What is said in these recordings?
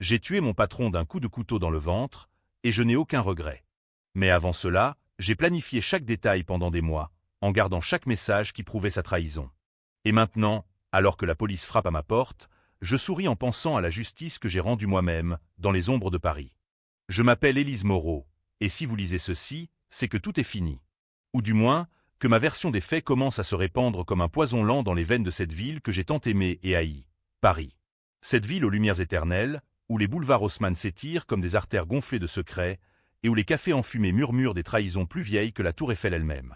J'ai tué mon patron d'un coup de couteau dans le ventre, et je n'ai aucun regret. Mais avant cela, j'ai planifié chaque détail pendant des mois, en gardant chaque message qui prouvait sa trahison. Et maintenant, alors que la police frappe à ma porte, je souris en pensant à la justice que j'ai rendue moi-même, dans les ombres de Paris. Je m'appelle Élise Moreau, et si vous lisez ceci, c'est que tout est fini. Ou du moins, que ma version des faits commence à se répandre comme un poison lent dans les veines de cette ville que j'ai tant aimée et haïe, Paris. Cette ville aux lumières éternelles, où les boulevards Haussmann s'étirent comme des artères gonflées de secrets, et où les cafés enfumés murmurent des trahisons plus vieilles que la tour Eiffel elle-même.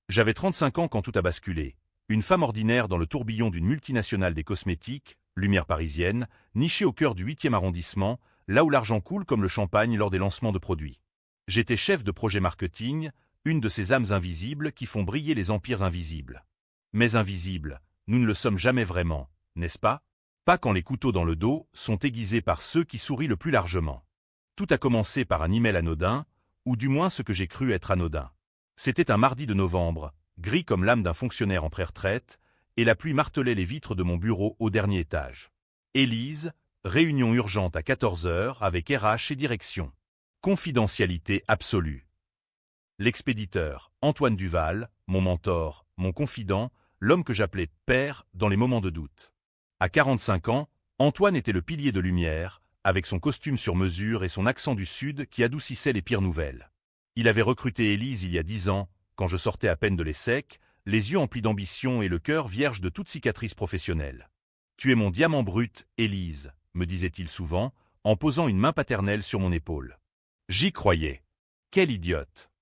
J'avais 35 ans quand tout a basculé. Une femme ordinaire dans le tourbillon d'une multinationale des cosmétiques, lumière parisienne, nichée au cœur du 8e arrondissement, là où l'argent coule comme le champagne lors des lancements de produits. J'étais chef de projet marketing, une de ces âmes invisibles qui font briller les empires invisibles. Mais invisibles, nous ne le sommes jamais vraiment, n'est-ce pas? Pas quand les couteaux dans le dos sont aiguisés par ceux qui sourient le plus largement. Tout a commencé par un email anodin, ou du moins ce que j'ai cru être anodin. C'était un mardi de novembre, gris comme l'âme d'un fonctionnaire en pré-retraite, et la pluie martelait les vitres de mon bureau au dernier étage. Élise, réunion urgente à 14 heures avec RH et direction. Confidentialité absolue. L'expéditeur, Antoine Duval, mon mentor, mon confident, l'homme que j'appelais père dans les moments de doute. À 45 ans, Antoine était le pilier de lumière, avec son costume sur mesure et son accent du Sud qui adoucissait les pires nouvelles. Il avait recruté Élise il y a 10 ans, quand je sortais à peine de l'ESSEC, les yeux emplis d'ambition et le cœur vierge de toute cicatrice professionnelle. « Tu es mon diamant brut, Élise », me disait-il souvent, en posant une main paternelle sur mon épaule. J'y croyais. Quel idiote!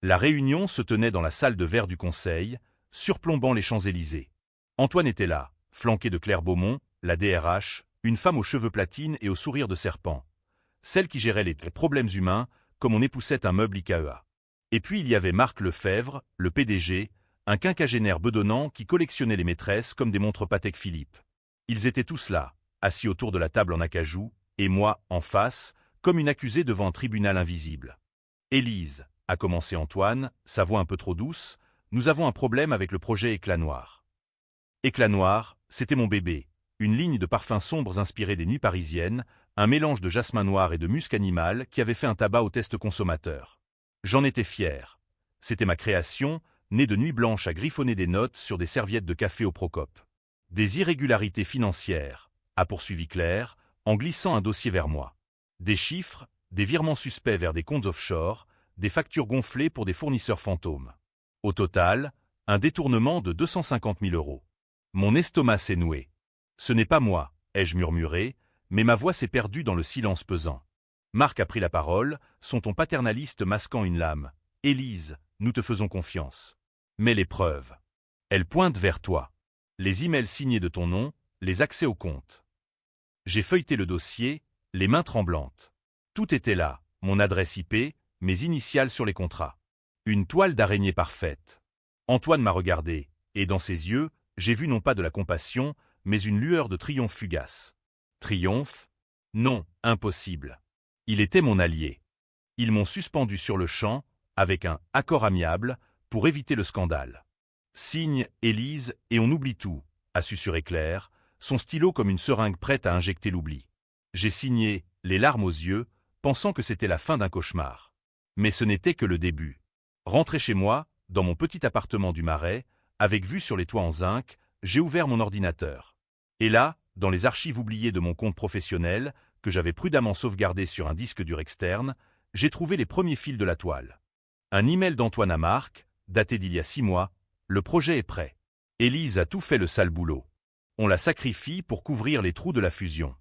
La réunion se tenait dans la salle de verre du conseil, surplombant les Champs-Élysées. Antoine était là, flanqué de Claire Beaumont, la DRH, une femme aux cheveux platine et au sourire de serpent. Celle qui gérait les problèmes humains, comme on époussait un meuble IKEA. Et puis il y avait Marc Lefebvre, le PDG, un quinquagénaire bedonnant qui collectionnait les maîtresses comme des montres Patek Philippe. Ils étaient tous là, assis autour de la table en acajou, et moi, en face, comme une accusée devant un tribunal invisible. « Élise », a commencé Antoine, sa voix un peu trop douce, « nous avons un problème avec le projet Éclat Noir. » Éclat Noir, c'était mon bébé, une ligne de parfums sombres inspirés des nuits parisiennes, un mélange de jasmin noir et de musc animal qui avait fait un tabac au test consommateur. J'en étais fier. C'était ma création, née de nuits blanches à griffonner des notes sur des serviettes de café au Procope. Des irrégularités financières, a poursuivi Claire, en glissant un dossier vers moi. Des chiffres, des virements suspects vers des comptes offshore, des factures gonflées pour des fournisseurs fantômes. Au total, un détournement de 250 000 €. Mon estomac s'est noué. Ce n'est pas moi, ai-je murmuré, mais ma voix s'est perdue dans le silence pesant. Marc a pris la parole, son ton paternaliste masquant une lame. « Élise, nous te faisons confiance. Mais les preuves. Elles pointent vers toi. Les emails signés de ton nom, les accès au compte. » J'ai feuilleté le dossier, les mains tremblantes. Tout était là, mon adresse IP, mes initiales sur les contrats. Une toile d'araignée parfaite. Antoine m'a regardé, et dans ses yeux, j'ai vu non pas de la compassion, mais une lueur de triomphe fugace. Triomphe? Non, impossible. Il était mon allié. Ils m'ont suspendu sur le champ, avec un « accord amiable » pour éviter le scandale. Signe, Élise, et on oublie tout, a susurré Claire, son stylo comme une seringue prête à injecter l'oubli. J'ai signé, les larmes aux yeux, pensant que c'était la fin d'un cauchemar. Mais ce n'était que le début. Rentré chez moi, dans mon petit appartement du Marais, avec vue sur les toits en zinc, j'ai ouvert mon ordinateur. Et là, dans les archives oubliées de mon compte professionnel, que j'avais prudemment sauvegardé sur un disque dur externe, j'ai trouvé les premiers fils de la toile. Un email d'Antoine à Marc, daté d'il y a 6 mois, le projet est prêt. Élise a tout fait le sale boulot. On la sacrifie pour couvrir les trous de la fusion.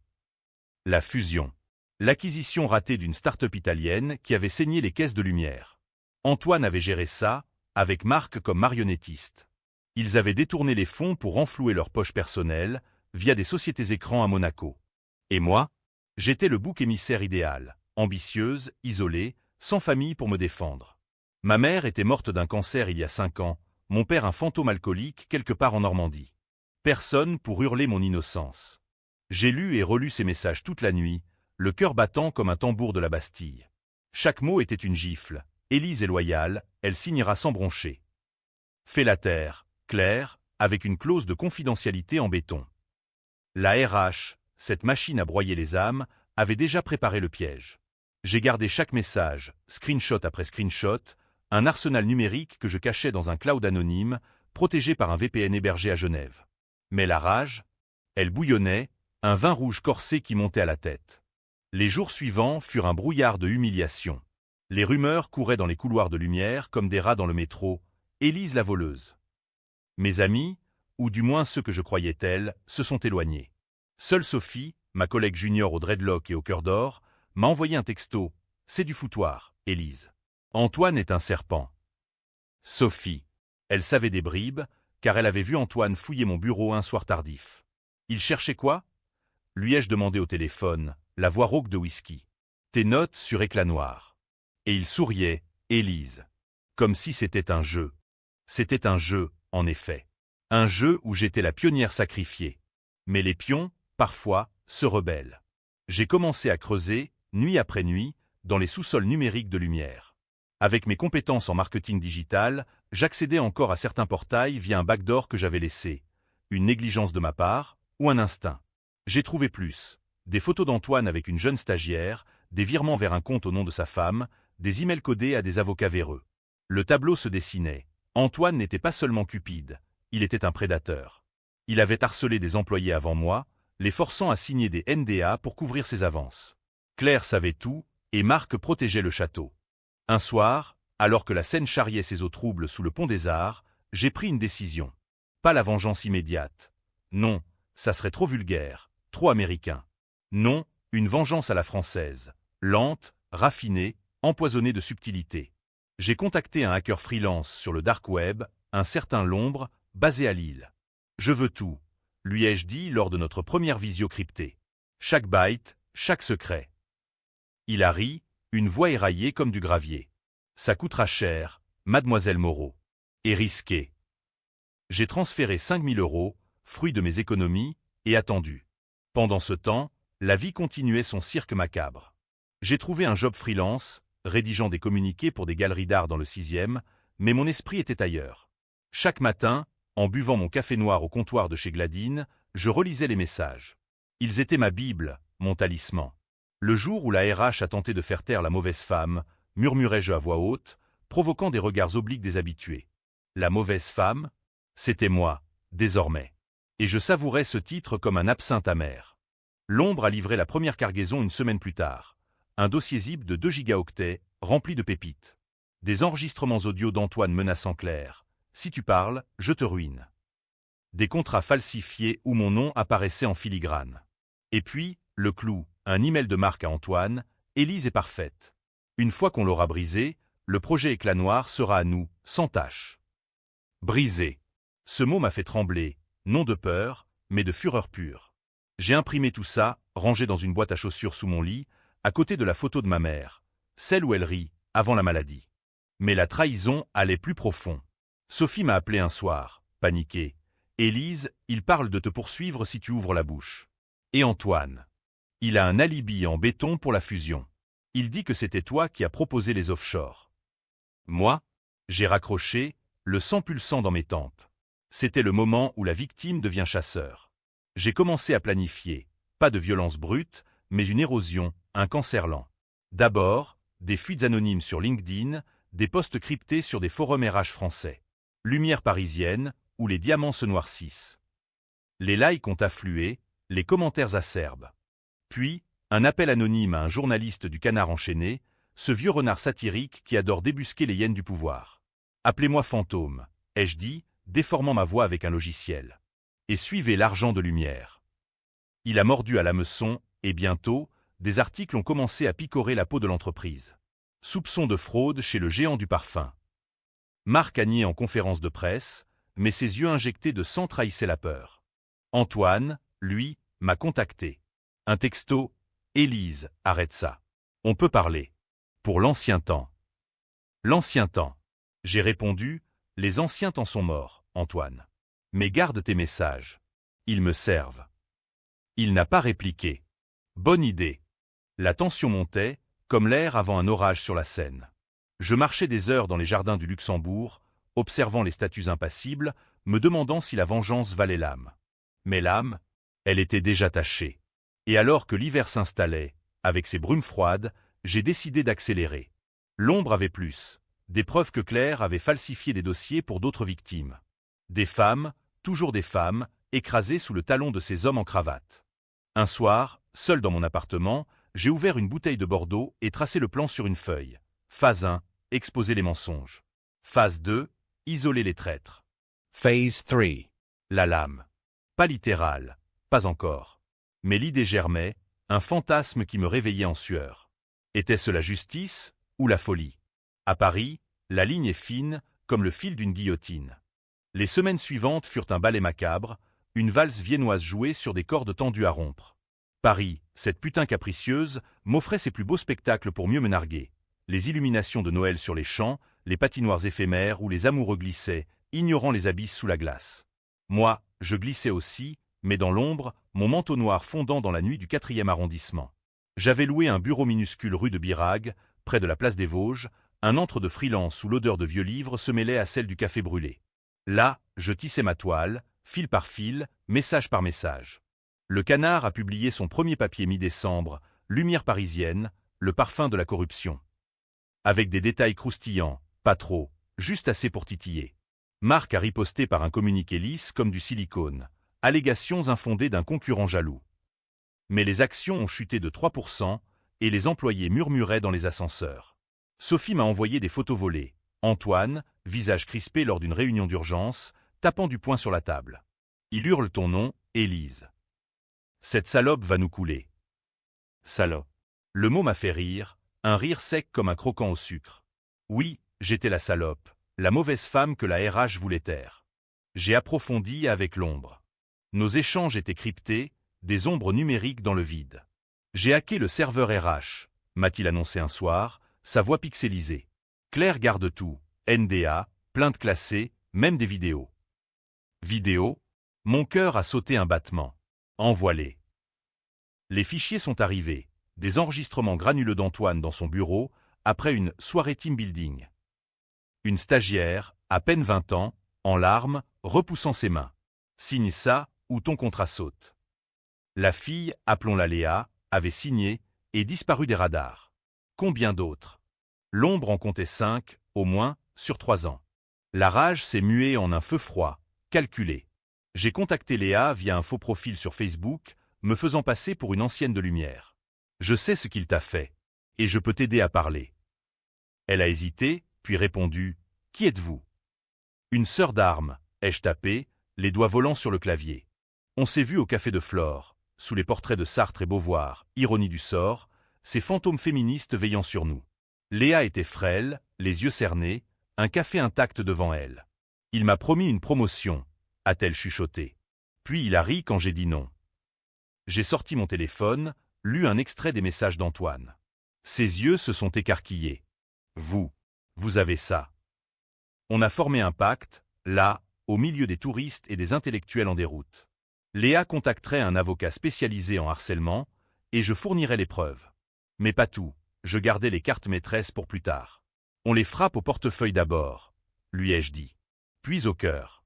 La fusion. L'acquisition ratée d'une start-up italienne qui avait saigné les caisses de lumière. Antoine avait géré ça, avec Marc comme marionnettiste. Ils avaient détourné les fonds pour renflouer leurs poches personnelles, via des sociétés écrans à Monaco. Et moi? J'étais le bouc émissaire idéal, ambitieuse, isolée, sans famille pour me défendre. Ma mère était morte d'un cancer il y a 5 ans, mon père un fantôme alcoolique quelque part en Normandie. Personne pour hurler mon innocence. J'ai lu et relu ces messages toute la nuit, le cœur battant comme un tambour de la Bastille. Chaque mot était une gifle. Élise est loyale, elle signera sans broncher. Fais la terre, Claire, avec une clause de confidentialité en béton. La RH, cette machine à broyer les âmes, avait déjà préparé le piège. J'ai gardé chaque message, screenshot après screenshot, un arsenal numérique que je cachais dans un cloud anonyme, protégé par un VPN hébergé à Genève. Mais la rage, elle bouillonnait, un vin rouge corsé qui montait à la tête. Les jours suivants furent un brouillard de humiliation. Les rumeurs couraient dans les couloirs de lumière comme des rats dans le métro. Élise la voleuse. Mes amis, ou du moins ceux que je croyais tels, se sont éloignés. Seule Sophie, ma collègue junior au dreadlock et au cœur d'or, m'a envoyé un texto. C'est du foutoir, Élise. Antoine est un serpent. Sophie. Elle savait des bribes, car elle avait vu Antoine fouiller mon bureau un soir tardif. Il cherchait quoi? Lui ai-je demandé au téléphone, la voix rauque de whisky. Tes notes sur éclat noir. Et il souriait, Élise. Comme si c'était un jeu. C'était un jeu, en effet. Un jeu où j'étais la pionnière sacrifiée. Mais les pions, parfois, se rebellent. J'ai commencé à creuser, nuit après nuit, dans les sous-sols numériques de lumière. Avec mes compétences en marketing digital, j'accédais encore à certains portails via un backdoor que j'avais laissé. Une négligence de ma part, ou un instinct. J'ai trouvé plus. Des photos d'Antoine avec une jeune stagiaire, des virements vers un compte au nom de sa femme, des emails codés à des avocats véreux. Le tableau se dessinait. Antoine n'était pas seulement cupide, il était un prédateur. Il avait harcelé des employés avant moi, les forçant à signer des NDA pour couvrir ses avances. Claire savait tout, et Marc protégeait le château. Un soir, alors que la Seine charriait ses eaux troubles sous le pont des Arts, j'ai pris une décision. Pas la vengeance immédiate. Non, ça serait trop vulgaire, trop américain. Non, une vengeance à la française, lente, raffinée, empoisonnée de subtilité. J'ai contacté un hacker freelance sur le dark web, un certain Lombre, basé à Lille. Je veux tout, lui ai-je dit lors de notre première visio cryptée. Chaque byte, chaque secret. Il a ri, une voix éraillée comme du gravier. Ça coûtera cher, mademoiselle Moreau. Et risqué. J'ai transféré 5000 €, fruit de mes économies, et attendu. Pendant ce temps, la vie continuait son cirque macabre. J'ai trouvé un job freelance, rédigeant des communiqués pour des galeries d'art dans le 6e, mais mon esprit était ailleurs. Chaque matin, en buvant mon café noir au comptoir de chez Gladine, je relisais les messages. Ils étaient ma Bible, mon talisman. Le jour où la RH a tenté de faire taire la mauvaise femme, murmurai-je à voix haute, provoquant des regards obliques des habitués. La mauvaise femme? C'était moi, désormais. Et je savourais ce titre comme un absinthe amer. L'Ombre a livré la première cargaison une semaine plus tard. Un dossier zip de 2 gigaoctets, rempli de pépites. Des enregistrements audio d'Antoine menaçant Claire. Si tu parles, je te ruine. Des contrats falsifiés où mon nom apparaissait en filigrane. Et puis, le clou, un email de Marc à Antoine, Élise est parfaite. Une fois qu'on l'aura brisé, le projet éclat noir sera à nous, sans tâche. Brisé. Ce mot m'a fait trembler, non de peur, mais de fureur pure. J'ai imprimé tout ça, rangé dans une boîte à chaussures sous mon lit, à côté de la photo de ma mère, celle où elle rit, avant la maladie. Mais la trahison allait plus profond. Sophie m'a appelé un soir, paniquée. « Élise, il parle de te poursuivre si tu ouvres la bouche. » Et Antoine. Il a un alibi en béton pour la fusion. Il dit que c'était toi qui as proposé les offshore. Moi? J'ai raccroché, le sang pulsant dans mes tempes. C'était le moment où la victime devient chasseur. J'ai commencé à planifier, pas de violence brute, mais une érosion, un cancer lent. D'abord, des fuites anonymes sur LinkedIn, des posts cryptés sur des forums RH français. Lumière parisienne, où les diamants se noircissent. Les likes ont afflué, les commentaires acerbes. Puis, un appel anonyme à un journaliste du Canard enchaîné, ce vieux renard satirique qui adore débusquer les hyènes du pouvoir. Appelez-moi fantôme, ai-je dit, déformant ma voix avec un logiciel. Et suivez l'argent de lumière. Il a mordu à l'hameçon, et bientôt, des articles ont commencé à picorer la peau de l'entreprise. Soupçon de fraude chez le géant du parfum. Marc a nié en conférence de presse, mais ses yeux injectés de sang trahissaient la peur. Antoine, lui, m'a contacté. Un texto, « Élise, arrête ça. On peut parler. Pour l'ancien temps. » L'ancien temps. J'ai répondu, « Les anciens temps sont morts, Antoine. Mais garde tes messages. Ils me servent. » Il n'a pas répliqué. Bonne idée. La tension montait, comme l'air avant un orage sur la Seine. Je marchais des heures dans les jardins du Luxembourg, observant les statues impassibles, me demandant si la vengeance valait l'âme. Mais l'âme, elle était déjà tachée. Et alors que l'hiver s'installait, Avec ces brumes froides, j'ai décidé d'accélérer. L'ombre avait plus. Des preuves que Claire avait falsifié des dossiers pour d'autres victimes. Des femmes, toujours des femmes, écrasées sous le talon de ces hommes en cravate. Un soir, seul dans mon appartement, j'ai ouvert une bouteille de Bordeaux et tracé le plan sur une feuille. Phase 1, exposer les mensonges. Phase 2, isoler les traîtres. Phase 3. La lame. Pas littérale, pas encore. Mais l'idée germait, un fantasme qui me réveillait en sueur. Était-ce la justice ou la folie? À Paris, la ligne est fine, comme le fil d'une guillotine. Les semaines suivantes furent un ballet macabre, une valse viennoise jouée sur des cordes tendues à rompre. Paris, cette putain capricieuse, m'offrait ses plus beaux spectacles pour mieux me narguer. Les illuminations de Noël sur les champs, les patinoires éphémères où les amoureux glissaient, ignorant les abysses sous la glace. Moi, je glissais aussi, mais dans l'ombre, mon manteau noir fondant dans la nuit du 4e arrondissement. J'avais loué un bureau minuscule rue de Birague, près de la place des Vosges, un antre de freelance où l'odeur de vieux livres se mêlait à celle du café brûlé. Là, je tissais ma toile, fil par fil, message par message. Le Canard a publié son premier papier mi-décembre, Lumière parisienne, le parfum de la corruption. Avec des détails croustillants, pas trop, juste assez pour titiller. Marc a riposté par un communiqué lisse comme du silicone. Allégations infondées d'un concurrent jaloux. Mais les actions ont chuté de 3% et les employés murmuraient dans les ascenseurs. Sophie m'a envoyé des photos volées. Antoine, visage crispé lors d'une réunion d'urgence, tapant du poing sur la table. Il hurle ton nom, Élise. Cette salope va nous couler. Salope. Le mot m'a fait rire, un rire sec comme un croquant au sucre. Oui, j'étais la salope, la mauvaise femme que la RH voulait taire. J'ai approfondi avec l'ombre. Nos échanges étaient cryptés, des ombres numériques dans le vide. J'ai hacké le serveur RH, m'a-t-il annoncé un soir, sa voix pixelisée. Claire garde tout, NDA, plainte classée, même des vidéos. Vidéos? Mon cœur a sauté un battement. Envoilé. Les fichiers sont arrivés, des enregistrements granuleux d'Antoine dans son bureau, après une soirée team building. Une stagiaire, à peine 20 ans, en larmes, repoussant ses mains. Signe ça, ou ton contrat saute. La fille, appelons-la Léa, avait signé, et disparu des radars. Combien d'autres? L'ombre en comptait 5, au moins, sur 3 ans. La rage s'est muée en un feu froid, calculé. J'ai contacté Léa via un faux profil sur Facebook, me faisant passer pour une ancienne de lumière. Je sais ce qu'il t'a fait, et je peux t'aider à parler. Elle a hésité, puis répondu, « Qui êtes-vous » ? Une sœur d'armes, ai-je tapé, les doigts volants sur le clavier. On s'est vu au café de Flore, sous les portraits de Sartre et Beauvoir, ironie du sort, ces fantômes féministes veillant sur nous. Léa était frêle, les yeux cernés, un café intact devant elle. Il m'a promis une promotion, a-t-elle chuchoté. Puis il a ri quand j'ai dit non. J'ai sorti mon téléphone, lu un extrait des messages d'Antoine. Ses yeux se sont écarquillés. Vous avez ça. On a formé un pacte, là, au milieu des touristes et des intellectuels en déroute. Léa contacterait un avocat spécialisé en harcèlement, et je fournirais les preuves. Mais pas tout, je gardais les cartes maîtresses pour plus tard. On les frappe au portefeuille d'abord, lui ai-je dit. Puis au cœur.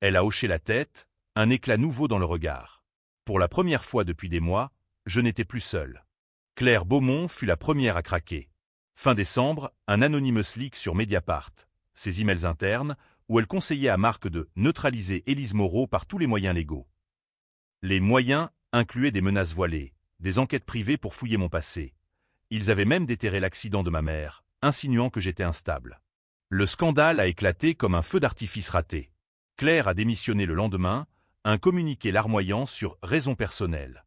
Elle a hoché la tête, un éclat nouveau dans le regard. Pour la première fois depuis des mois, je n'étais plus seul. Claire Beaumont fut la première à craquer. Fin décembre, un anonymous leak sur Mediapart, ses emails internes, où elle conseillait à Marc de neutraliser Élise Moreau par tous les moyens légaux. Les moyens incluaient des menaces voilées, des enquêtes privées pour fouiller mon passé. Ils avaient même déterré l'accident de ma mère, insinuant que j'étais instable. Le scandale a éclaté comme un feu d'artifice raté. Claire a démissionné le lendemain, un communiqué larmoyant sur raison personnelle.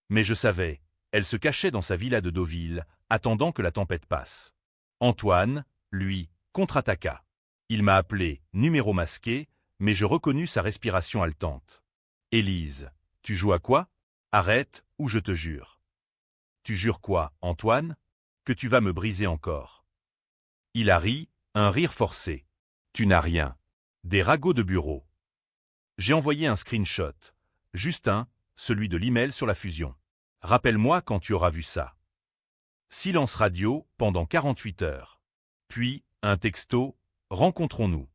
Mais je savais, elle se cachait dans sa villa de Deauville, attendant que la tempête passe. Antoine, lui, contre-attaqua. Il m'a appelé, numéro masqué, mais je reconnus sa respiration haletante. « Élise, tu joues à quoi? Arrête, ou je te jure. » « Tu jures quoi, Antoine? Que tu vas me briser encore. » Il a ri, un rire forcé. « Tu n'as rien. Des ragots de bureau. » J'ai envoyé un screenshot. Juste un, celui de l'email sur la fusion. « Rappelle-moi quand tu auras vu ça. » Silence radio pendant 48 heures. Puis, un texto, « Rencontrons-nous. »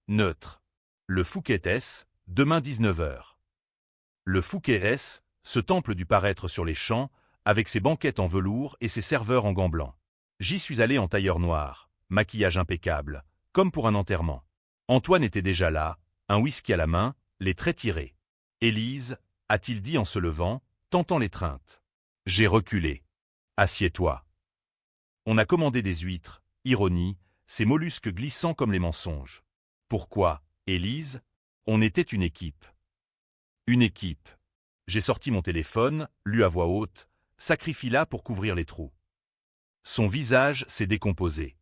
Neutre. Le Fouquet S, demain 19h. Le Fouquet S, ce temple du paraître sur les champs, avec ses banquettes en velours et ses serveurs en gants blancs. J'y suis allé en tailleur noir, maquillage impeccable, comme pour un enterrement. Antoine était déjà là, un whisky à la main, les traits tirés. « Élise » a-t-il dit en se levant, tentant l'étreinte. J'ai reculé. « Assieds-toi. » On a commandé des huîtres, ironie, ces mollusques glissants comme les mensonges. Pourquoi, Élise? On était une équipe. Une équipe. J'ai sorti mon téléphone, lu à voix haute, sacrifie-la pour couvrir les trous. Son visage s'est décomposé.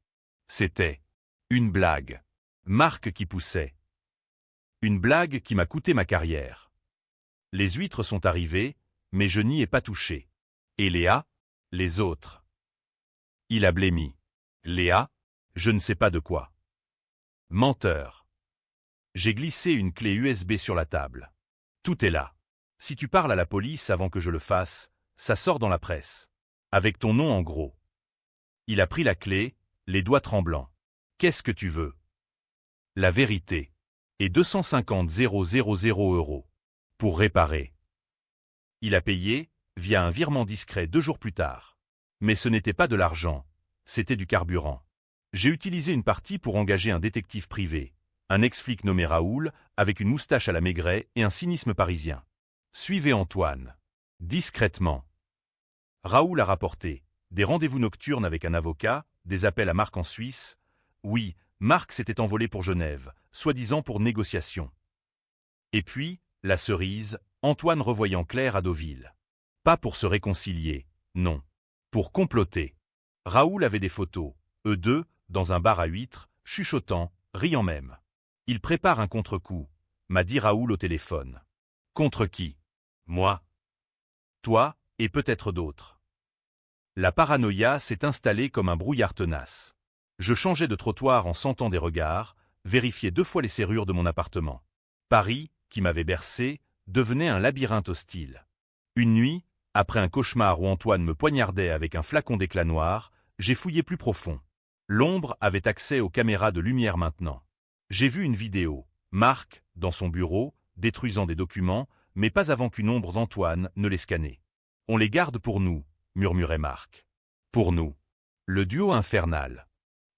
C'était une blague. Marc qui poussait. Une blague qui m'a coûté ma carrière. Les huîtres sont arrivées, mais je n'y ai pas touché. Et Léa? Les autres. Il a blêmi. Léa? Je ne sais pas de quoi. Menteur. J'ai glissé une clé USB sur la table. Tout est là. Si tu parles à la police avant que je le fasse, ça sort dans la presse. Avec ton nom en gros. Il a pris la clé, les doigts tremblants. Qu'est-ce que tu veux? La vérité. Et 250 000 €. Pour réparer. Il a payé, via un virement discret 2 jours plus tard. Mais ce n'était pas de l'argent, c'était du carburant. J'ai utilisé une partie pour engager un détective privé, un ex-flic nommé Raoul, avec une moustache à la Maigret et un cynisme parisien. Suivez Antoine. Discrètement. Raoul a rapporté des rendez-vous nocturnes avec un avocat, des appels à Marc en Suisse. Oui, Marc s'était envolé pour Genève, soi-disant pour négociation. Et puis, la cerise, Antoine revoyant Claire à Deauville. Pas pour se réconcilier, non. Pour comploter. Raoul avait des photos, eux deux, dans un bar à huîtres, chuchotant, riant même. Il prépare un contre-coup, m'a dit Raoul au téléphone. Contre qui? Moi. Toi, et peut-être d'autres. La paranoïa s'est installée comme un brouillard tenace. Je changeais de trottoir en sentant des regards, vérifiais 2 fois les serrures de mon appartement. Paris, qui m'avait bercé, devenait un labyrinthe hostile. Une nuit, après un cauchemar où Antoine me poignardait avec un flacon d'éclat noir, j'ai fouillé plus profond. L'ombre avait accès aux caméras de lumière maintenant. J'ai vu une vidéo, Marc, dans son bureau, détruisant des documents, mais pas avant qu'une ombre d'Antoine ne les scannait. « On les garde pour nous », murmurait Marc. « Pour nous. » Le duo infernal.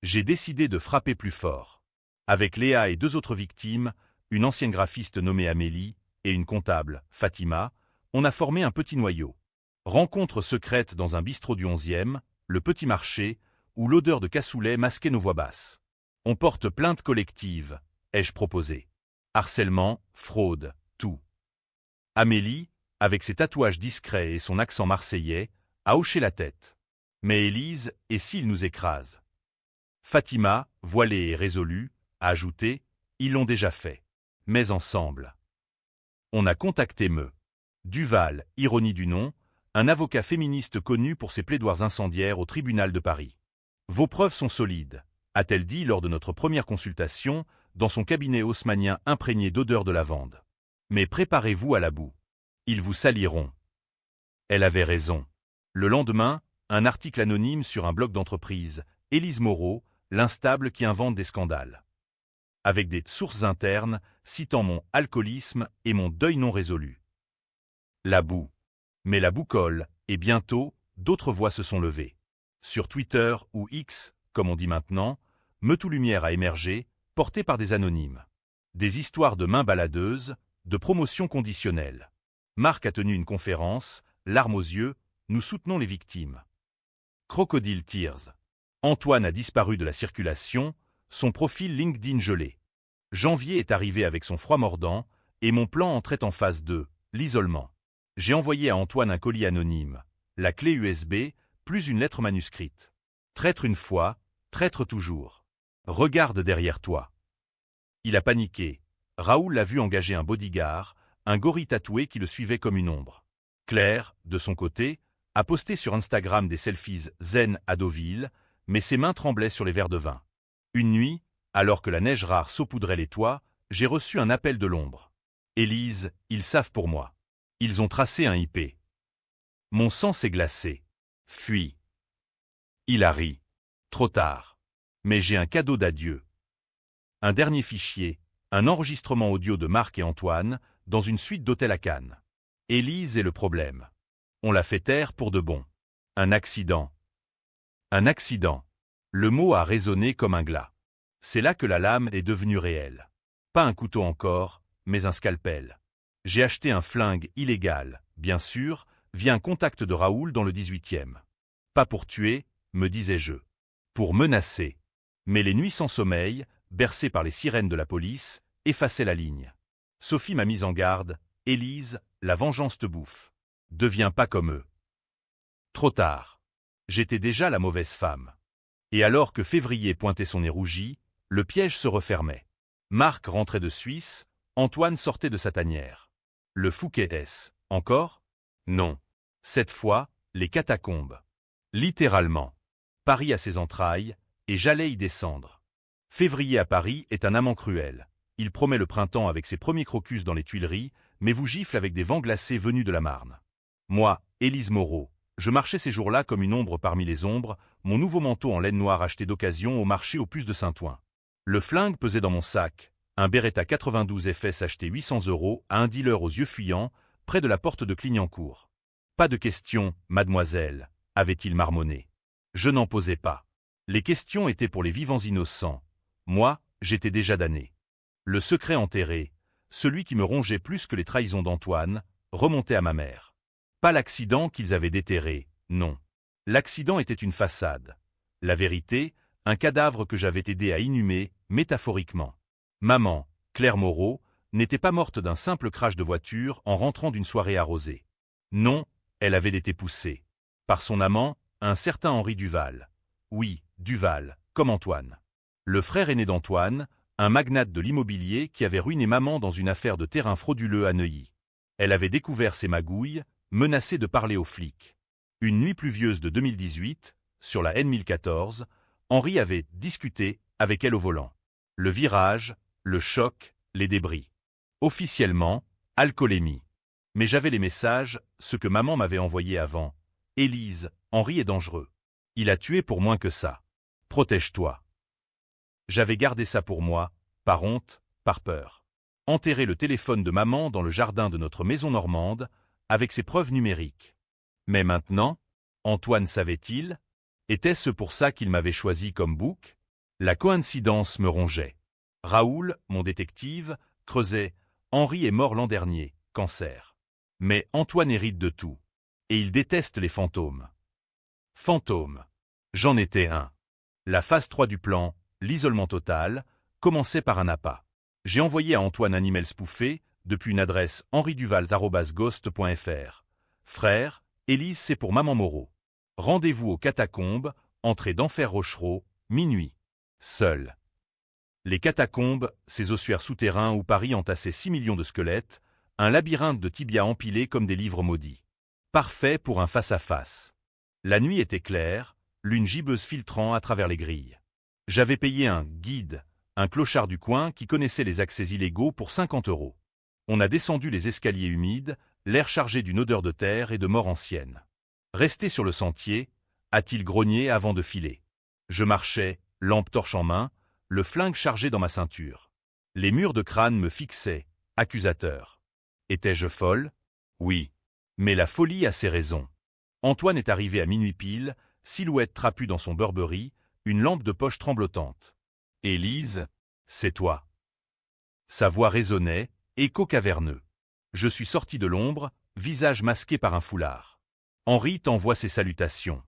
J'ai décidé de frapper plus fort. Avec Léa et 2 autres victimes, une ancienne graphiste nommée Amélie et une comptable, Fatima, on a formé un petit noyau. Rencontre secrète dans un bistrot du 11e, le Petit Marché, où l'odeur de cassoulet masquait nos voix basses. On porte plainte collective, ai-je proposé. Harcèlement, fraude, tout. Amélie, avec ses tatouages discrets et son accent marseillais, a hoché la tête. Mais Élise, et s'il nous écrase? Fatima, voilée et résolue, a ajouté, ils l'ont déjà fait. Mais ensemble. On a contacté Me. Duval, ironie du nom, un avocat féministe connu pour ses plaidoiries incendiaires au tribunal de Paris. Vos preuves sont solides, a-t-elle dit lors de notre première consultation, dans son cabinet haussmannien imprégné d'odeur de lavande. Mais préparez-vous à la boue. Ils vous saliront. Elle avait raison. Le lendemain, un article anonyme sur un blog d'entreprise, Élise Moreau, l'instable qui invente des scandales. Avec des sources internes, citant mon alcoolisme et mon deuil non résolu. La boue. Mais la boue colle, et bientôt, d'autres voix se sont levées. Sur Twitter ou X, comme on dit maintenant, Me Tout Lumière a émergé, porté par des anonymes. Des histoires de mains baladeuses, de promotion conditionnelle. Marc a tenu une conférence, larmes aux yeux, nous soutenons les victimes. Crocodile Tears. Antoine a disparu de la circulation, son profil LinkedIn gelé. Janvier est arrivé avec son froid mordant, et mon plan entrait en phase 2, l'isolement. J'ai envoyé à Antoine un colis anonyme, la clé USB, plus une lettre manuscrite. Traître une fois, traître toujours. Regarde derrière toi. Il a paniqué. Raoul l'a vu engager un bodyguard, un gorille tatoué qui le suivait comme une ombre. Claire, de son côté, a posté sur Instagram des selfies zen à Deauville, mais ses mains tremblaient sur les verres de vin. Une nuit, alors que la neige rare saupoudrait les toits, j'ai reçu un appel de l'ombre. Élise, ils savent pour moi. Ils ont tracé un IP. Mon sang s'est glacé. Fuis. Il a ri. Trop tard. Mais j'ai un cadeau d'adieu. Un dernier fichier, un enregistrement audio de Marc et Antoine, dans une suite d'hôtels à Cannes. Élise est le problème. on l'a fait taire pour de bon. Un accident. Un accident. Le mot a résonné comme un glas. C'est là que la lame est devenue réelle. Pas un couteau encore, mais un scalpel. J'ai acheté un flingue illégal, bien sûr, via un contact de Raoul dans le 18e. Pas pour tuer, me disais-je. Pour menacer. Mais les nuits sans sommeil, bercées par les sirènes de la police, effaçaient la ligne. Sophie m'a mise en garde. Élise, la vengeance te bouffe. Deviens pas comme eux. Trop tard. J'étais déjà la mauvaise femme. Et alors que février pointait son nez rougi, le piège se refermait. Marc rentrait de Suisse, Antoine sortait de sa tanière. Le Fouquet est-ce encore? Non. Cette fois, les catacombes. Littéralement. Paris à ses entrailles, et j'allais y descendre. Février à Paris est un amant cruel. Il promet le printemps avec ses premiers crocus dans les Tuileries, mais vous gifle avec des vents glacés venus de la Marne. Moi, Élise Moreau, je marchais ces jours-là comme une ombre parmi les ombres, mon nouveau manteau en laine noire acheté d'occasion au marché aux puces de Saint-Ouen. Le flingue pesait dans mon sac, un Beretta 92 FS acheté 800 € à un dealer aux yeux fuyants, près de la porte de Clignancourt. Pas de questions, mademoiselle, avait-il marmonné. Je n'en posais pas. Les questions étaient pour les vivants innocents. Moi, j'étais déjà damné. Le secret enterré, celui qui me rongeait plus que les trahisons d'Antoine, remontait à ma mère. Pas l'accident qu'ils avaient déterré, non. L'accident était une façade. La vérité, un cadavre que j'avais aidé à inhumer, métaphoriquement. Maman, Claire Moreau, n'était pas morte d'un simple crash de voiture en rentrant d'une soirée arrosée. Non, elle avait été poussée. Par son amant, un certain Henri Duval. Oui, Duval, comme Antoine. Le frère aîné d'Antoine, un magnate de l'immobilier qui avait ruiné maman dans une affaire de terrain frauduleux à Neuilly. Elle avait découvert ses magouilles, menacée de parler aux flics. Une nuit pluvieuse de 2018, sur la N1014, Henri avait discuté avec elle au volant. Le virage, le choc, les débris. Officiellement, alcoolémie. Mais j'avais les messages, ce que maman m'avait envoyé avant. Élise, Henri est dangereux. Il a tué pour moins que ça. Protège-toi. J'avais gardé ça pour moi, par honte, par peur. Enterrer le téléphone de maman dans le jardin de notre maison normande, avec ses preuves numériques. Mais maintenant, Antoine savait-il? Était-ce pour ça qu'il m'avait choisi comme bouc? La coïncidence me rongeait. Raoul, mon détective, creusait. Henri est mort l'an dernier, cancer. Mais Antoine hérite de tout. Et il déteste les fantômes. Fantômes. J'en étais un. La phase 3 du plan, l'isolement total, commençait par un appât. J'ai envoyé à Antoine un email spoofé, depuis une adresse henriduval@ghost.fr. Frère, Élise c'est pour maman Moreau. Rendez-vous aux catacombes, entrée d'Enfer Rochereau, minuit. Seul. Les catacombes, ces ossuaires souterrains où Paris entassait 6 millions de squelettes, un labyrinthe de tibias empilés comme des livres maudits. Parfait pour un face-à-face. La nuit était claire, lune gibbeuse filtrant à travers les grilles. J'avais payé un guide, un clochard du coin qui connaissait les accès illégaux pour 50 €. On a descendu les escaliers humides, l'air chargé d'une odeur de terre et de mort ancienne. Resté sur le sentier, a-t-il grogné avant de filer. Je marchais, lampe torche en main, le flingue chargé dans ma ceinture. Les murs de crâne me fixaient, accusateurs. Étais-je folle? Oui. Mais la folie a ses raisons. Antoine est arrivé à minuit pile, silhouette trapue dans son Burberry, une lampe de poche tremblotante. Élise, c'est toi. Sa voix résonnait, écho caverneux. Je suis sorti de l'ombre, visage masqué par un foulard. Henri t'envoie ses salutations.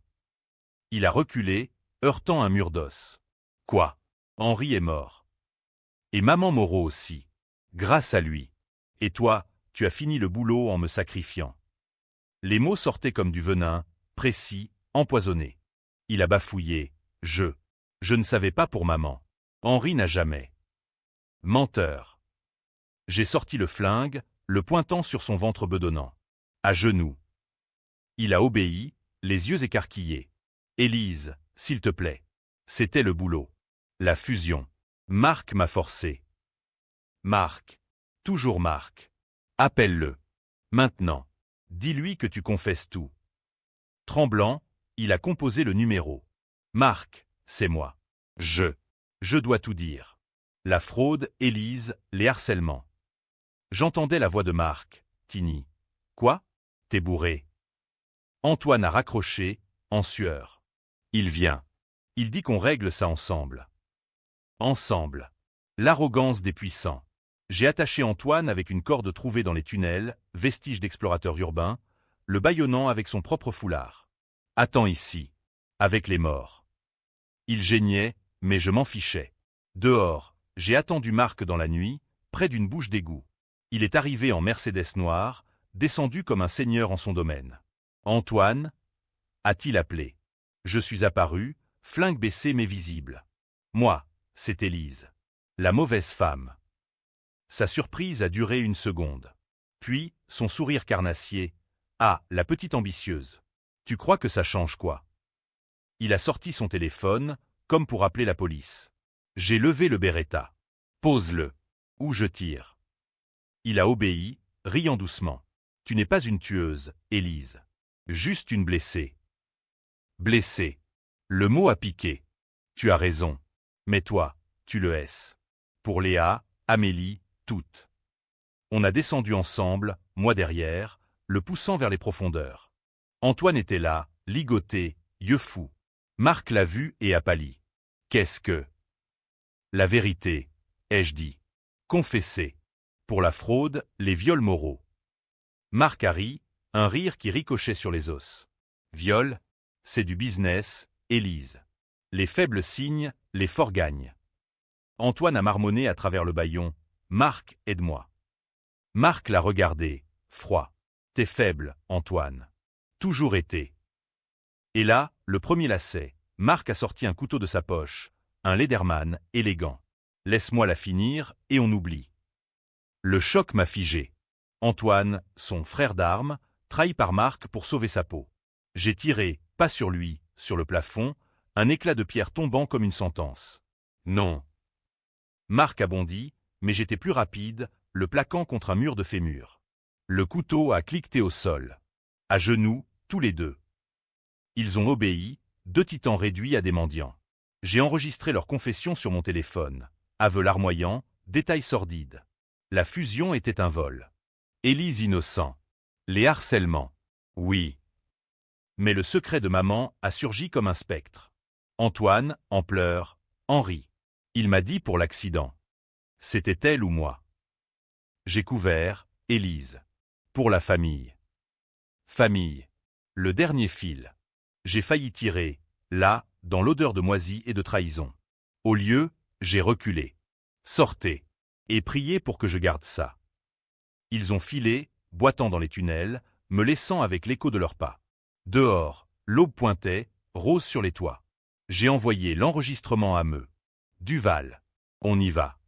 Il a reculé, heurtant un mur d'os. Quoi? Henri est mort. Et maman Moreau aussi. Grâce à lui. Et toi, tu as fini le boulot en me sacrifiant. Les mots sortaient comme du venin, précis, empoisonnés. Il a bafouillé. Je ne savais pas pour maman. Henri n'a jamais. Menteur. J'ai sorti le flingue, le pointant sur son ventre bedonnant. À genoux. Il a obéi, les yeux écarquillés. Élise, s'il te plaît. C'était le boulot. La fusion. Marc m'a forcé. Marc. Toujours Marc. Appelle-le. Maintenant. Dis-lui que tu confesses tout. Tremblant, il a composé le numéro. Marc, c'est moi. Je dois tout dire. La fraude, Élise, les harcèlements. J'entendais la voix de Marc. Tini. Quoi? T'es bourré. Antoine a raccroché, en sueur. Il vient. Il dit qu'on règle ça ensemble. Ensemble. L'arrogance des puissants. J'ai attaché Antoine avec une corde trouvée dans les tunnels, vestige d'explorateur urbain, le bâillonnant avec son propre foulard. Attends ici. Avec les morts. Il geignait, mais je m'en fichais. Dehors, j'ai attendu Marc dans la nuit, près d'une bouche d'égout. Il est arrivé en Mercedes noire, descendu comme un seigneur en son domaine. Antoine, a-t-il appelé. Je suis apparu, flingue baissé mais visible. Moi, c'est Élise. La mauvaise femme. Sa surprise a duré une seconde. Puis, son sourire carnassier. Ah, la petite ambitieuse. Tu crois que ça change quoi? Il a sorti son téléphone, comme pour appeler la police. J'ai levé le Beretta. Pose-le. Ou je tire. Il a obéi, riant doucement. Tu n'es pas une tueuse, Élise. Juste une blessée. Blessée. Le mot a piqué. Tu as raison. Mais toi, tu le hais. Pour Léa, Amélie, toutes. On a descendu ensemble, moi derrière, le poussant vers les profondeurs. Antoine était là, ligoté, yeux fous. Marc l'a vu et a pâli. Qu'est-ce que... La vérité, ai-je dit. Confesser. Pour la fraude, les viols moraux. Marc a ri, un rire qui ricochait sur les os. Viol, c'est du business, Élise. Les faibles signent, les forts gagnent. Antoine a marmonné à travers le bâillon. Marc, aide-moi. Marc l'a regardé, froid. T'es faible, Antoine. Toujours été. Et là, le premier lacet, Marc a sorti un couteau de sa poche, un Lederman élégant. Laisse-moi la finir, et on oublie. Le choc m'a figé. Antoine, son frère d'armes, trahi par Marc pour sauver sa peau. J'ai tiré, pas sur lui, sur le plafond, un éclat de pierre tombant comme une sentence. Non. Marc a bondi, mais j'étais plus rapide, le plaquant contre un mur de fémur. Le couteau a cliqueté au sol. À genoux, tous les deux. Ils ont obéi, deux titans réduits à des mendiants. J'ai enregistré leur confession sur mon téléphone. Aveux larmoyants, détails sordides. La fusion était un vol. Élise innocent. Les harcèlements. Oui. Mais le secret de maman a surgi comme un spectre. Antoine, en pleurs, Henri. Il m'a dit pour l'accident. C'était elle ou moi. J'ai couvert, Élise. Pour la famille. Famille. Le dernier fil. J'ai failli tirer, là, dans l'odeur de moisi et de trahison. Au lieu, j'ai reculé. Sortez. Et priez pour que je garde ça. Ils ont filé, boitant dans les tunnels, me laissant avec l'écho de leurs pas. Dehors, l'aube pointait, rose sur les toits. J'ai envoyé l'enregistrement à Meux. Duval. On y va.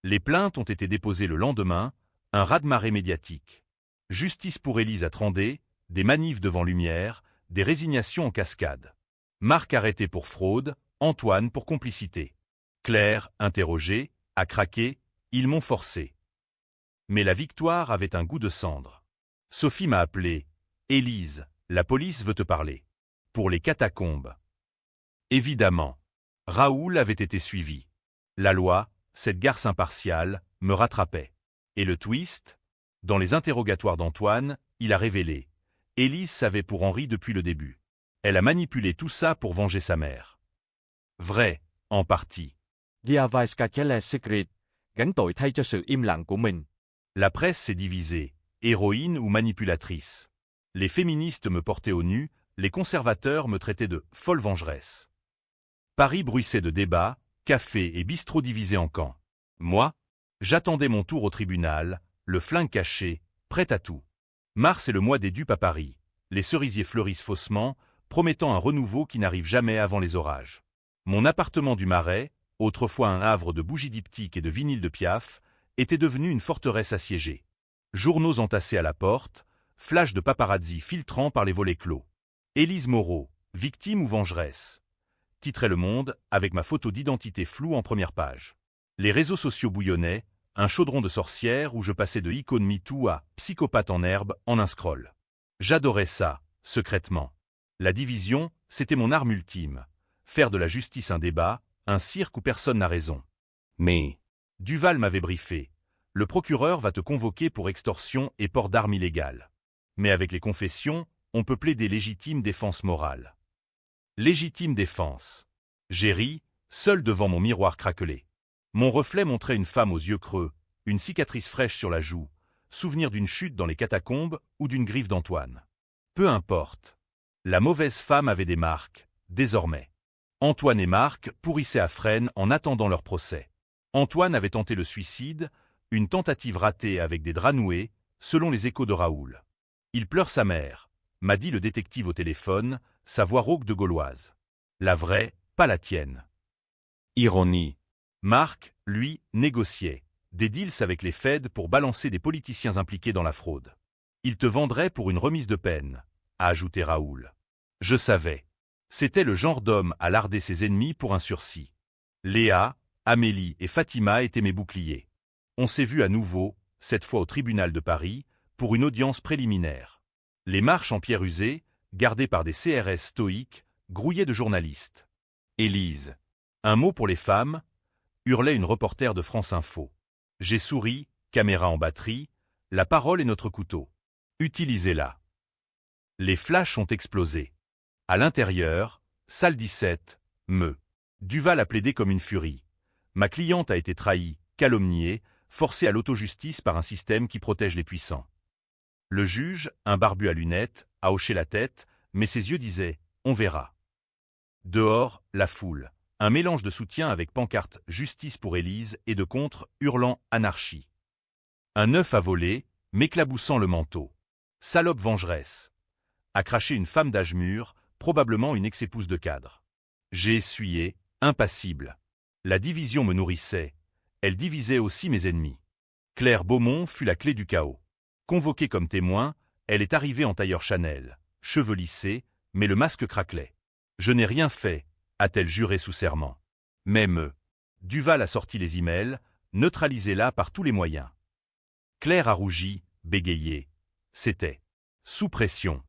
Les plaintes ont été déposées le lendemain, un raz-de-marée médiatique. Justice pour Élise à Trandé, des manifs devant Lumière, des résignations en cascade. Marc arrêté pour fraude, Antoine pour complicité. Claire, interrogée, a craqué, ils m'ont forcé. Mais la victoire avait un goût de cendre. Sophie m'a appelé. Élise, la police veut te parler. Pour les catacombes. Évidemment. Raoul avait été suivi. La loi, cette garce impartiale, me rattrapait. Et le twist? Dans les interrogatoires d'Antoine, il a révélé. Élise savait pour Henri depuis le début. Elle a manipulé tout ça pour venger sa mère. Vrai, en partie. La presse s'est divisée, héroïne ou manipulatrice. Les féministes me portaient au nu, les conservateurs me traitaient de folle vengeresse. Paris bruissait de débats, cafés et bistrots divisés en camps. Moi, j'attendais mon tour au tribunal, le flingue caché, prêt à tout. Mars est le mois des dupes à Paris. Les cerisiers fleurissent faussement, promettant un renouveau qui n'arrive jamais avant les orages. Mon appartement du Marais, autrefois un havre de bougies diptyques et de vinyles de Piaf, était devenu une forteresse assiégée. Journaux entassés à la porte, flash de paparazzi filtrant par les volets clos. Élise Moreau, victime ou vengeresse? Titrait Le Monde, avec ma photo d'identité floue en première page. Les réseaux sociaux bouillonnaient, un chaudron de sorcière où je passais de icône MeToo à psychopathe en herbe en un scroll. J'adorais ça, secrètement. La division, c'était mon arme ultime. Faire de la justice un débat, un cirque où personne n'a raison. Mais Duval m'avait briefé. Le procureur va te convoquer pour extorsion et port d'armes illégales. Mais avec les confessions, on peut plaider légitime défense morale. Légitime défense. J'ai ri, seul devant mon miroir craquelé. Mon reflet montrait une femme aux yeux creux, une cicatrice fraîche sur la joue, souvenir d'une chute dans les catacombes ou d'une griffe d'Antoine. Peu importe. La mauvaise femme avait des marques, désormais. Antoine et Marc pourrissaient à Fresnes en attendant leur procès. Antoine avait tenté le suicide, une tentative ratée avec des draps noués, selon les échos de Raoul. Il pleure sa mère, m'a dit le détective au téléphone, sa voix rauque de gauloise. La vraie, pas la tienne. Ironie. Marc, lui, négociait des deals avec les Fed pour balancer des politiciens impliqués dans la fraude. Il te vendrait pour une remise de peine, a ajouté Raoul. Je savais. C'était le genre d'homme à larder ses ennemis pour un sursis. Léa, Amélie et Fatima étaient mes boucliers. On s'est vus à nouveau, cette fois au tribunal de Paris, pour une audience préliminaire. Les marches en pierre usée, gardées par des CRS stoïques, grouillaient de journalistes. Élise. Un mot pour les femmes, hurlait une reporter de France Info. J'ai souri, caméra en batterie, la parole est notre couteau. Utilisez-la. Les flashs ont explosé. À l'intérieur, salle 17, Duval a plaidé comme une furie. Ma cliente a été trahie, calomniée, forcée à l'autojustice par un système qui protège les puissants. Le juge, un barbu à lunettes, a hoché la tête, mais ses yeux disaient « on verra ». Dehors, la foule. Un mélange de soutien avec pancarte « Justice pour Élise » et de contre hurlant « Anarchie ». Un œuf a volé, m'éclaboussant le manteau. Salope vengeresse. A craché une femme d'âge mûr, probablement une ex-épouse de cadre. J'ai essuyé, impassible. La division me nourrissait. Elle divisait aussi mes ennemis. Claire Beaumont fut la clé du chaos. Convoquée comme témoin, elle est arrivée en tailleur Chanel, cheveux lissés, mais le masque craquelait. Je n'ai rien fait, a-t-elle juré sous serment. Mais Duval a sorti les emails, neutralisez-la par tous les moyens. Claire a rougi, bégayé. C'était sous pression.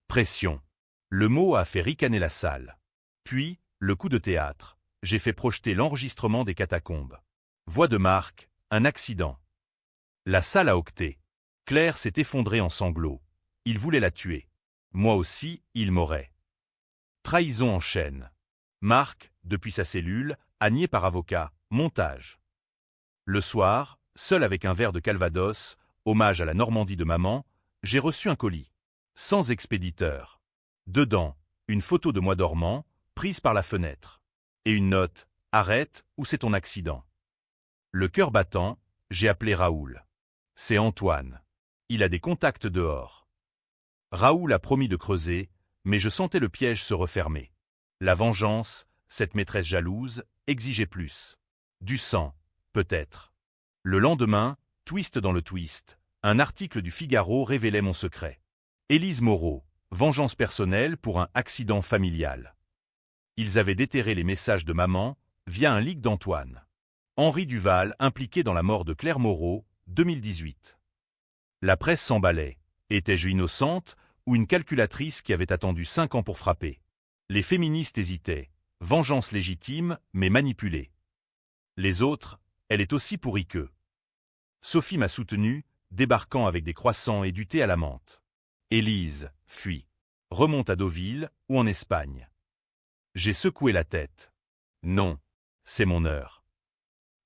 Pression. Le mot a fait ricaner la salle. Puis, le coup de théâtre. J'ai fait projeter l'enregistrement des catacombes. Voix de Marc, un accident. La salle a octé. Claire s'est effondrée en sanglots. Il voulait la tuer. Moi aussi, il m'aurait. Trahison en chaîne. Marc, depuis sa cellule, a nié par avocat, montage. Le soir, seul avec un verre de Calvados, hommage à la Normandie de maman, j'ai reçu un colis. Sans expéditeur. Dedans, une photo de moi dormant, prise par la fenêtre. Et une note, arrête ou c'est ton accident. Le cœur battant, j'ai appelé Raoul. C'est Antoine. Il a des contacts dehors. Raoul a promis de creuser, mais je sentais le piège se refermer. La vengeance, cette maîtresse jalouse, exigeait plus. Du sang, peut-être. Le lendemain, twist dans le twist, un article du Figaro révélait mon secret. Élise Moreau, vengeance personnelle pour un accident familial. Ils avaient déterré les messages de maman via un leak d'Antoine. Henri Duval impliqué dans la mort de Claire Moreau, 2018. La presse s'emballait. Étais-je innocente ou une calculatrice qui avait attendu 5 ans pour frapper? Les féministes hésitaient. Vengeance légitime, mais manipulée. Les autres, elle est aussi pourrie qu'eux. Sophie m'a soutenu, débarquant avec des croissants et du thé à la menthe. Élise, fuit. Remonte à Deauville ou en Espagne. J'ai secoué la tête. Non, c'est mon heure.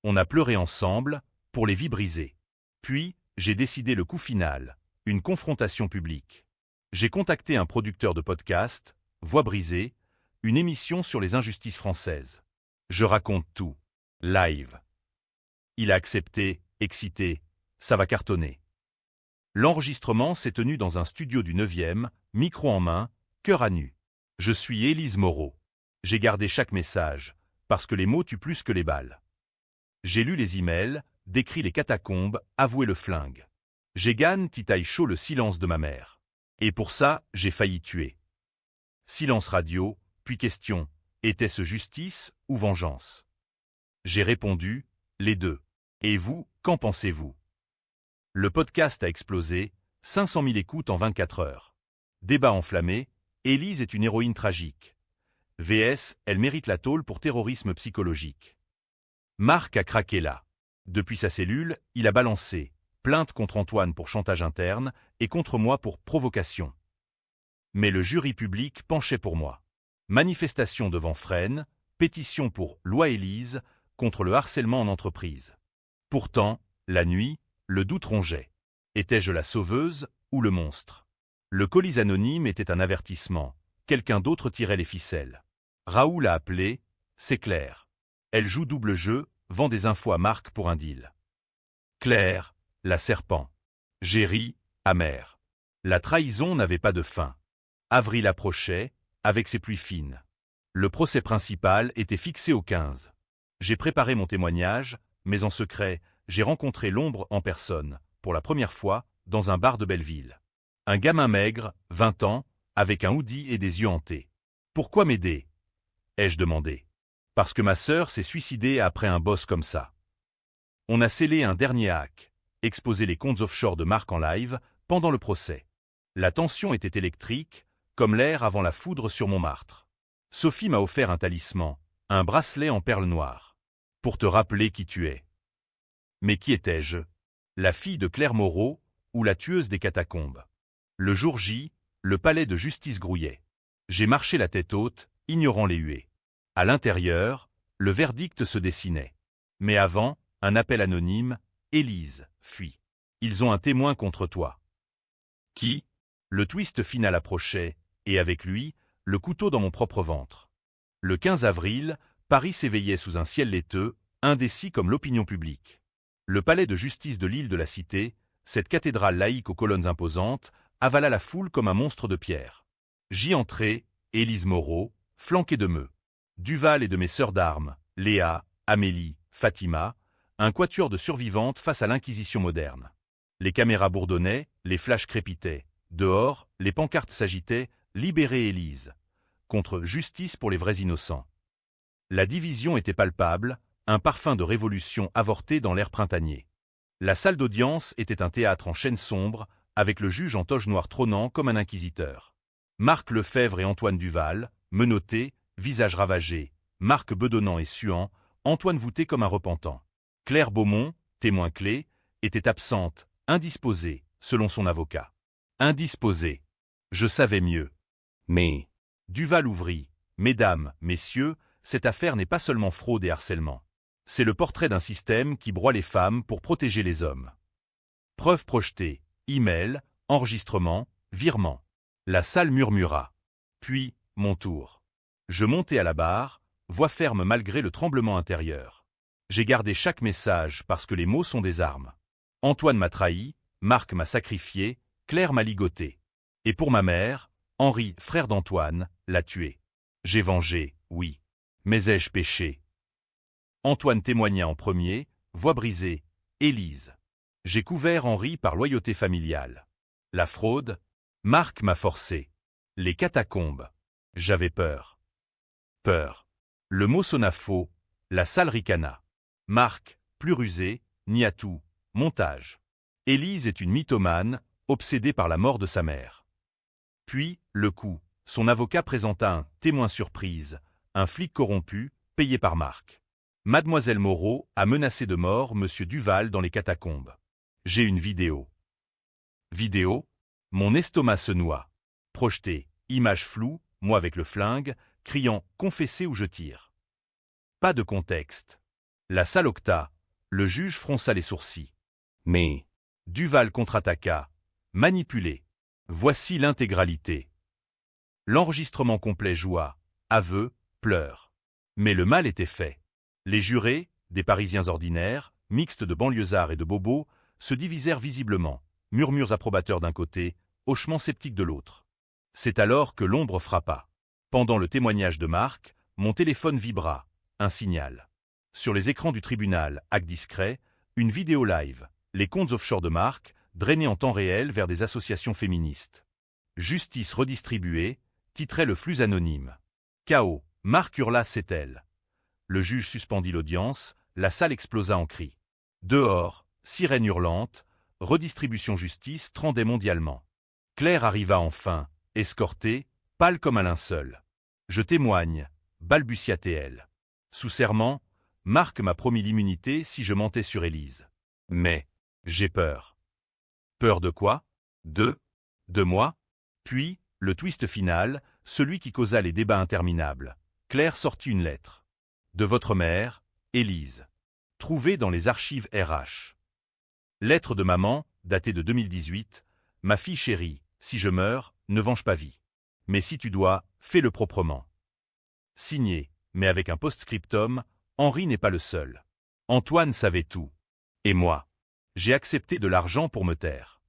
On a pleuré ensemble, pour les vies brisées. Puis, j'ai décidé le coup final, une confrontation publique. J'ai contacté un producteur de podcast, Voix brisée, une émission sur les injustices françaises. Je raconte tout. Live. Il a accepté, excité, ça va cartonner. L'enregistrement s'est tenu dans un studio du 9e, micro en main, cœur à nu. Je suis Élise Moreau. J'ai gardé chaque message, parce que les mots tuent plus que les balles. J'ai lu les emails, décrit les catacombes, avoué le flingue. J'égane titaille chaud le silence de ma mère. Et pour ça, j'ai failli tuer. Silence radio, puis question, était-ce justice ou vengeance? J'ai répondu, les deux. Et vous, qu'en pensez-vous? Le podcast a explosé, 500 000 écoutes en 24 heures. Débat enflammé, Élise est une héroïne tragique. VS, elle mérite la tôle pour terrorisme psychologique. Marc a craqué là. Depuis sa cellule, il a balancé plainte contre Antoine pour chantage interne et contre moi pour provocation. Mais le jury public penchait pour moi. Manifestation devant Fresnes, pétition pour loi Élise contre le harcèlement en entreprise. Pourtant, la nuit, le doute rongeait. Étais-je la sauveuse ou le monstre? Le colis anonyme était un avertissement. Quelqu'un d'autre tirait les ficelles. Raoul a appelé, c'est Claire. Elle joue double jeu, vend des infos à Marc pour un deal. Claire, la serpent. J'ai ri, amer. La trahison n'avait pas de fin. Avril approchait, avec ses pluies fines. Le procès principal était fixé au 15. J'ai préparé mon témoignage, mais en secret, j'ai rencontré l'ombre en personne, pour la première fois, dans un bar de Belleville. Un gamin maigre, 20 ans, avec un hoodie et des yeux hantés. « Pourquoi m'aider » ai-je demandé. « Parce que ma sœur s'est suicidée après un boss comme ça. » On a scellé un dernier hack, exposé les comptes offshore de Marc en live, pendant le procès. La tension était électrique, comme l'air avant la foudre sur Montmartre. Sophie m'a offert un talisman, un bracelet en perles noires. Pour te rappeler qui tu es. Mais qui étais-je? La fille de Claire Moreau ou la tueuse des catacombes? Le jour J, le palais de justice grouillait. J'ai marché la tête haute, ignorant les huées. À l'intérieur, le verdict se dessinait. Mais avant, un appel anonyme, Élise, fuis. Ils ont un témoin contre toi. Qui? Le twist final approchait, et avec lui, le couteau dans mon propre ventre. Le 15 avril, Paris s'éveillait sous un ciel laiteux, indécis comme l'opinion publique. Le palais de justice de l'île de la Cité, cette cathédrale laïque aux colonnes imposantes, avala la foule comme un monstre de pierre. J'y entrai, Élise Moreau, flanquée de meux. Duval et de mes sœurs d'armes, Léa, Amélie, Fatima, un quatuor de survivantes face à l'inquisition moderne. Les caméras bourdonnaient, les flashs crépitaient. Dehors, les pancartes s'agitaient, libérez Élise, contre justice pour les vrais innocents. La division était palpable, un parfum de révolution avorté dans l'air printanier. La salle d'audience était un théâtre en chaîne sombre, avec le juge en toge noire trônant comme un inquisiteur. Marc Lefebvre et Antoine Duval, menottés, visage ravagé, Marc bedonnant et suant, Antoine voûté comme un repentant. Claire Beaumont, témoin clé, était absente, indisposée, selon son avocat. Indisposée. Je savais mieux. Mais Duval ouvrit. Mesdames, messieurs, cette affaire n'est pas seulement fraude et harcèlement. C'est le portrait d'un système qui broie les femmes pour protéger les hommes. Preuves projetées, email, enregistrement, virement. La salle murmura. Puis, mon tour. Je montai à la barre, voix ferme malgré le tremblement intérieur. J'ai gardé chaque message parce que les mots sont des armes. Antoine m'a trahi, Marc m'a sacrifié, Claire m'a ligoté. Et pour ma mère, Henri, frère d'Antoine, l'a tué. J'ai vengé, oui. Mais ai-je péché? Antoine témoigna en premier, voix brisée, Élise. J'ai couvert Henri par loyauté familiale. La fraude, Marc m'a forcé. Les catacombes, j'avais peur. Peur. Le mot sonna faux, la salle ricana. Marc, plus rusé, nia tout, montage. Élise est une mythomane, obsédée par la mort de sa mère. Puis, le coup, son avocat présenta un témoin surprise, un flic corrompu, payé par Marc. Mademoiselle Moreau a menacé de mort Monsieur Duval dans les catacombes. J'ai une vidéo. Vidéo? Mon estomac se noie. Projeté, image floue, moi avec le flingue, criant « Confessez ou je tire ». Pas de contexte. La salle octa, le juge fronça les sourcils. Mais Duval contre-attaqua. Manipulé. Voici l'intégralité. L'enregistrement complet joua, aveux, pleurs. Mais le mal était fait. Les jurés, des Parisiens ordinaires, mixtes de banlieusards et de bobos, se divisèrent visiblement, murmures approbateurs d'un côté, hochements sceptiques de l'autre. C'est alors que l'ombre frappa. Pendant le témoignage de Marc, mon téléphone vibra, un signal. Sur les écrans du tribunal, acte discret, une vidéo live, les comptes offshore de Marc, drainés en temps réel vers des associations féministes. Justice redistribuée, titrait le flux anonyme. Chaos, Marc hurla, c'est elle. Le juge suspendit l'audience, la salle explosa en cris. Dehors, sirène hurlante, redistribution justice trendait mondialement. Claire arriva enfin, escortée, pâle comme un linceul. Je témoigne, balbutia-t-elle. Sous serment, Marc m'a promis l'immunité si je mentais sur Élise. Mais j'ai peur. Peur de quoi? De moi? Puis, Le twist final, celui qui causa les débats interminables. Claire sortit une lettre. De votre mère, Élise. Trouvée dans les archives RH. Lettre de maman, datée de 2018. Ma fille chérie, si je meurs, ne venge pas vie. Mais si tu dois, fais-le proprement. Signé, mais avec un post-scriptum, Henri n'est pas le seul. Antoine savait tout. Et moi, j'ai accepté de l'argent pour me taire.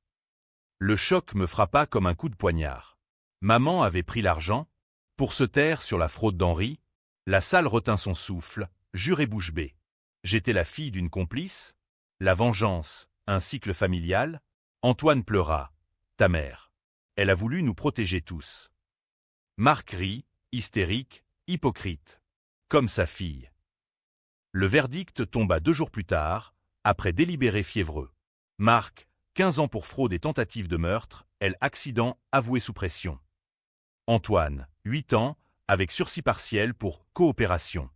Le choc me frappa comme un coup de poignard. Maman avait pris l'argent pour se taire sur la fraude d'Henri. La salle retint son souffle, juré bouche bée. J'étais la fille d'une complice. La vengeance, un cycle familial. Antoine pleura. Ta mère. Elle a voulu nous protéger tous. Marc rit, hystérique, hypocrite. Comme sa fille. Le verdict tomba 2 jours plus tard, après délibéré fiévreux. Marc, 15 ans pour fraude et tentative de meurtre, elle accident avoué sous pression. Antoine, 8 ans, avec sursis partiel pour coopération.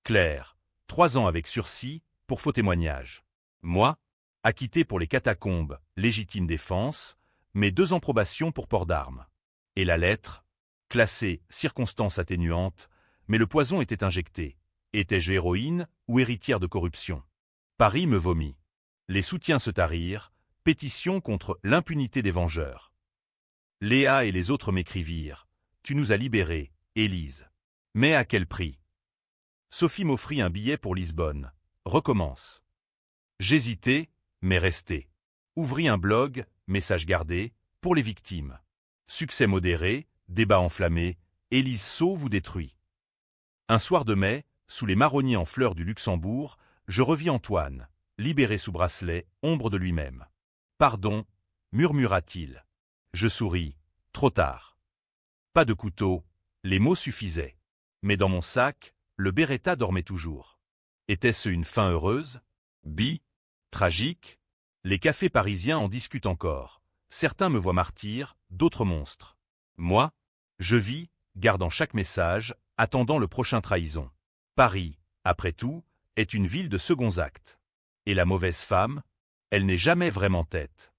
Claire, 3 ans avec sursis pour faux témoignage. Moi, acquitté pour les catacombes, légitime défense, mais 2 ans probation pour port d'armes. Et la lettre, classée circonstance atténuante, mais le poison était injecté. Étais-je héroïne ou héritière de corruption? Paris me vomit. Les soutiens se tarirent, pétition contre l'impunité des vengeurs. Léa et les autres m'écrivirent. Tu nous as libérés, Élise. Mais à quel prix? Sophie m'offrit un billet pour Lisbonne. Recommence. J'hésitais, mais restais. Ouvris un blog, message gardé, pour les victimes. Succès modéré, débat enflammé, Élise sauve ou détruit. Un soir de mai, sous les marronniers en fleurs du Luxembourg, je revis Antoine, libéré sous bracelet, ombre de lui-même. Pardon, murmura-t-il. Je souris, trop tard. Pas de couteau, les mots suffisaient. Mais dans mon sac, le Beretta dormait toujours. Était-ce une fin heureuse? Tragique? Les cafés parisiens en discutent encore. Certains me voient martyr, d'autres monstre. Moi, je vis, gardant chaque message, attendant le prochain trahison. Paris, après tout, est une ville de seconds actes. Et la mauvaise femme, elle n'est jamais vraiment tête.